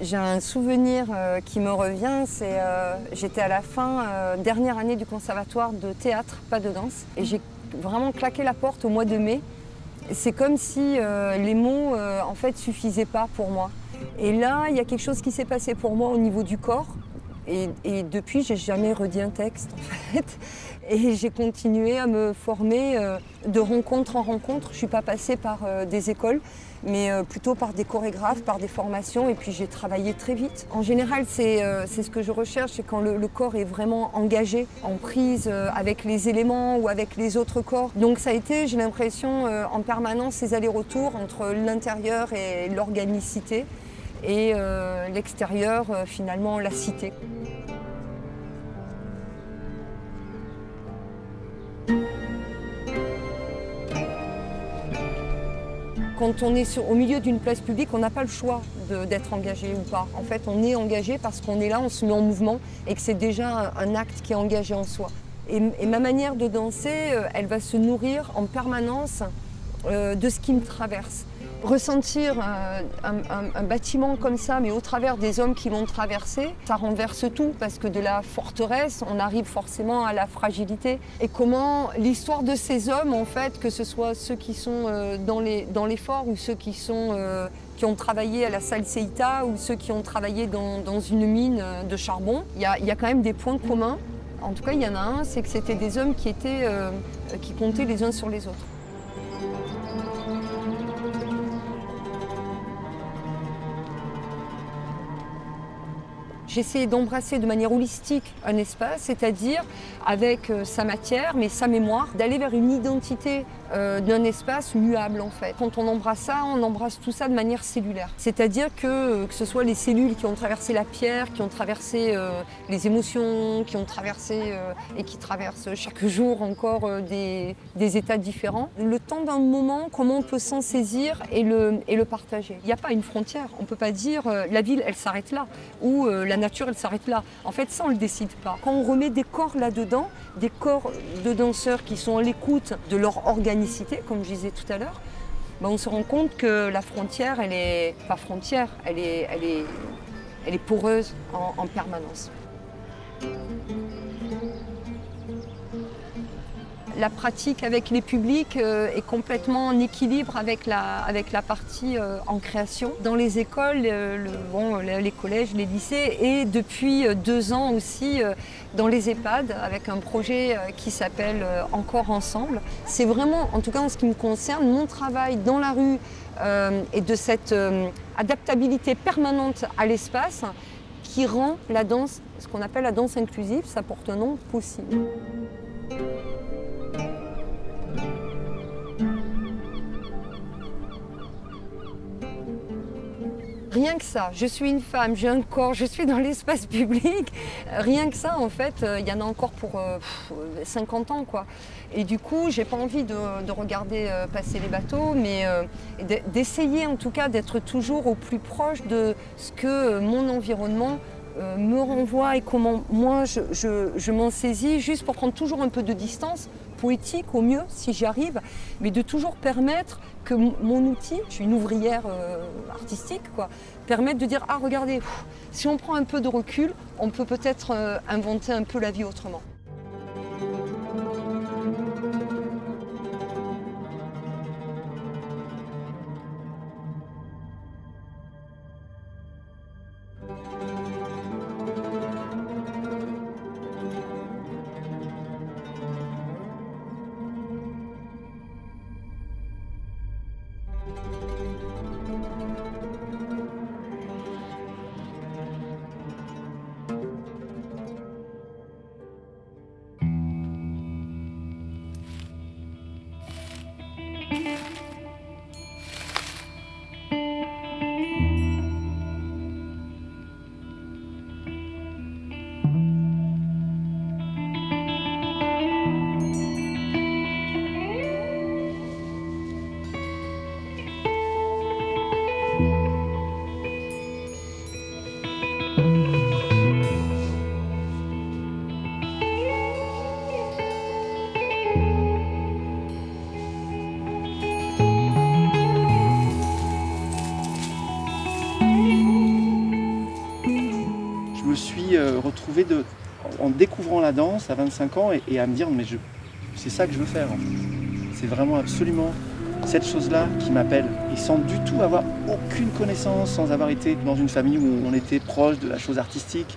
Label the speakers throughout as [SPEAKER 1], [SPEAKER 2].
[SPEAKER 1] J'ai un souvenir qui me revient, c'est j'étais à la fin, dernière année du conservatoire de théâtre, pas de danse, et j'ai vraiment claqué la porte au mois de mai. C'est comme si les mots en fait suffisaient pas pour moi. Et là, il y a quelque chose qui s'est passé pour moi au niveau du corps. Et depuis, j'ai jamais redit un texte en fait. Et j'ai continué à me former de rencontre en rencontre. Je suis pas passée par des écoles, mais plutôt par des chorégraphes, par des formations. Et puis j'ai travaillé très vite. En général, c'est ce que je recherche, c'est quand le corps est vraiment engagé, en prise avec les éléments ou avec les autres corps. Donc ça a été, j'ai l'impression, en permanence ces allers-retours entre l'intérieur et l'organicité. Et l'extérieur, finalement, la cité. Quand on est au milieu d'une place publique, on n'a pas le choix d'être engagé ou pas. En fait, on est engagé parce qu'on est là, on se met en mouvement et que c'est déjà un acte qui est engagé en soi. Et ma manière de danser, elle va se nourrir en permanence de ce qui me traverse. Ressentir un bâtiment comme ça, mais au travers des hommes qui l'ont traversé, ça renverse tout, parce que de la forteresse, on arrive forcément à la fragilité. Et comment l'histoire de ces hommes, en fait, que ce soit ceux qui sont dans l'effort ou ceux qui ont travaillé à la Salseïta ou ceux qui ont travaillé dans une mine de charbon, il y a quand même des points communs. En tout cas, il y en a un, c'est que c'était des hommes qui comptaient les uns sur les autres. J'essaie d'embrasser de manière holistique un espace, c'est-à-dire avec sa matière, mais sa mémoire, d'aller vers une identité d'un espace muable en fait. Quand on embrasse ça, on embrasse tout ça de manière cellulaire. C'est-à-dire que ce soit les cellules qui ont traversé la pierre, qui ont traversé les émotions, qui ont traversé et qui traversent chaque jour encore des états différents. Le temps d'un moment, comment on peut s'en saisir et le partager. Il n'y a pas une frontière, on ne peut pas dire la ville elle s'arrête là, ou la nature elle s'arrête là. En fait ça on ne le décide pas. Quand on remet des corps là-dedans, des corps de danseurs qui sont à l'écoute de leur organicité, comme je disais tout à l'heure, ben on se rend compte que la frontière, elle est pas frontière, elle est poreuse en permanence. La pratique avec les publics est complètement en équilibre avec la partie en création. Dans les écoles, les collèges, les lycées et depuis 2 ans aussi dans les EHPAD avec un projet qui s'appelle Encore Ensemble. C'est vraiment, en tout cas en ce qui me concerne, mon travail dans la rue et de cette adaptabilité permanente à l'espace qui rend la danse, ce qu'on appelle la danse inclusive, ça porte un nom, possible. Rien que ça, je suis une femme, j'ai un corps, je suis dans l'espace public. Rien que ça, en fait, il y en a encore pour 50 ans, quoi. Et du coup, j'ai pas envie de regarder passer les bateaux, mais d'essayer en tout cas d'être toujours au plus proche de ce que mon environnement me renvoie et comment moi je m'en saisis, juste pour prendre toujours un peu de distance, poétique au mieux si j'y arrive, mais de toujours permettre que mon outil, je suis une ouvrière artistique, quoi, permette de dire ah regardez, si on prend un peu de recul, on peut peut-être inventer un peu la vie autrement.
[SPEAKER 2] retrouvé en découvrant la danse à 25 ans et à me dire mais c'est ça que je veux faire en fait. C'est vraiment absolument cette chose-là qui m'appelle. Et sans du tout avoir aucune connaissance, sans avoir été dans une famille où on était proche de la chose artistique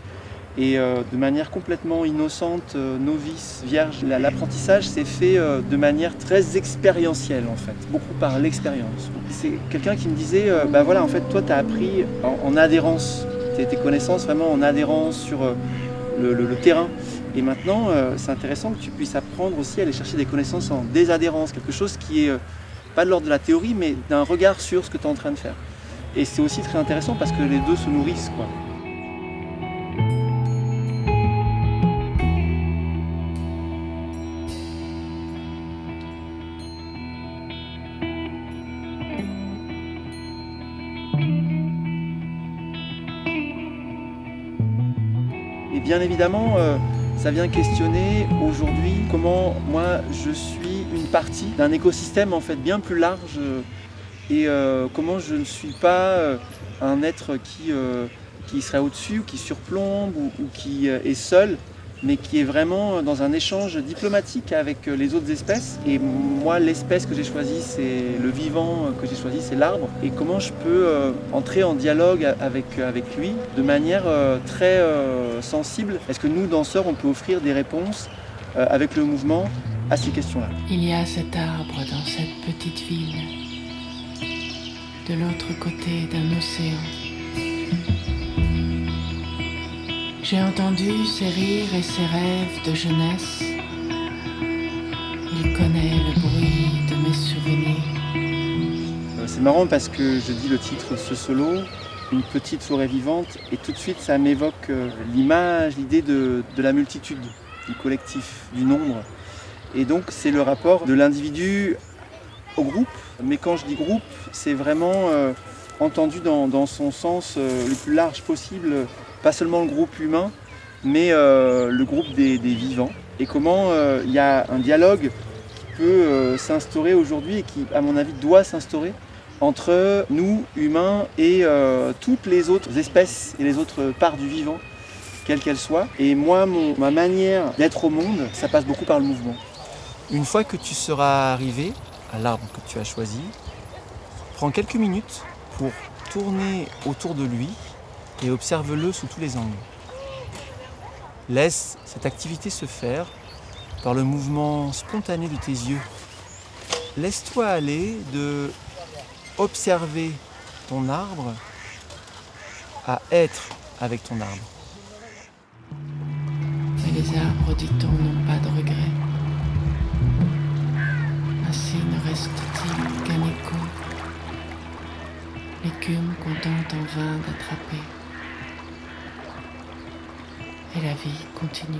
[SPEAKER 2] et de manière complètement innocente, novice, vierge. L'apprentissage s'est fait de manière très expérientielle en fait, beaucoup par l'expérience. C'est quelqu'un qui me disait, bah voilà en fait toi tu as appris en adhérence, tes connaissances vraiment en adhérence sur le terrain. Et maintenant c'est intéressant que tu puisses apprendre aussi à aller chercher des connaissances en désadhérence, quelque chose qui est pas de l'ordre de la théorie mais d'un regard sur ce que tu es en train de faire. Et c'est aussi très intéressant parce que les deux se nourrissent quoi. Et bien évidemment, ça vient questionner aujourd'hui comment moi je suis une partie d'un écosystème en fait bien plus large et comment je ne suis pas un être qui serait au-dessus ou qui surplombe ou qui est seul, mais qui est vraiment dans un échange diplomatique avec les autres espèces. Et moi, l'espèce que j'ai choisie, c'est le vivant que j'ai choisi, c'est l'arbre. Et comment je peux entrer en dialogue avec lui de manière très sensible. Est-ce que nous, danseurs, on peut offrir des réponses avec le mouvement à ces questions-là?
[SPEAKER 3] Il y a cet arbre dans cette petite ville, de l'autre côté d'un océan. J'ai entendu ses rires et ses rêves de jeunesse. Il connaît le bruit de mes souvenirs.
[SPEAKER 2] C'est marrant parce que je dis le titre ce solo, une petite forêt vivante, et tout de suite ça m'évoque l'image, l'idée de la multitude, du collectif, du nombre. Et donc c'est le rapport de l'individu au groupe. Mais quand je dis groupe, c'est vraiment entendu dans son sens le plus large possible. Pas seulement le groupe humain, mais le groupe des vivants. Et comment il y a un dialogue qui peut s'instaurer aujourd'hui et qui, à mon avis, doit s'instaurer entre nous, humains, et toutes les autres espèces et les autres parts du vivant, quelles qu'elles soient. Et moi, ma manière d'être au monde, ça passe beaucoup par le mouvement. Une fois que tu seras arrivé à l'arbre que tu as choisi, prends quelques minutes pour tourner autour de lui et observe-le sous tous les angles. Laisse cette activité se faire par le mouvement spontané de tes yeux. Laisse-toi aller de observer ton arbre à être avec ton arbre.
[SPEAKER 3] Mais les arbres, dit-on, n'ont pas de regrets. Ainsi ne reste-t-il qu'un écho, l'écume qu'on tente en vain d'attraper. Et la vie continue.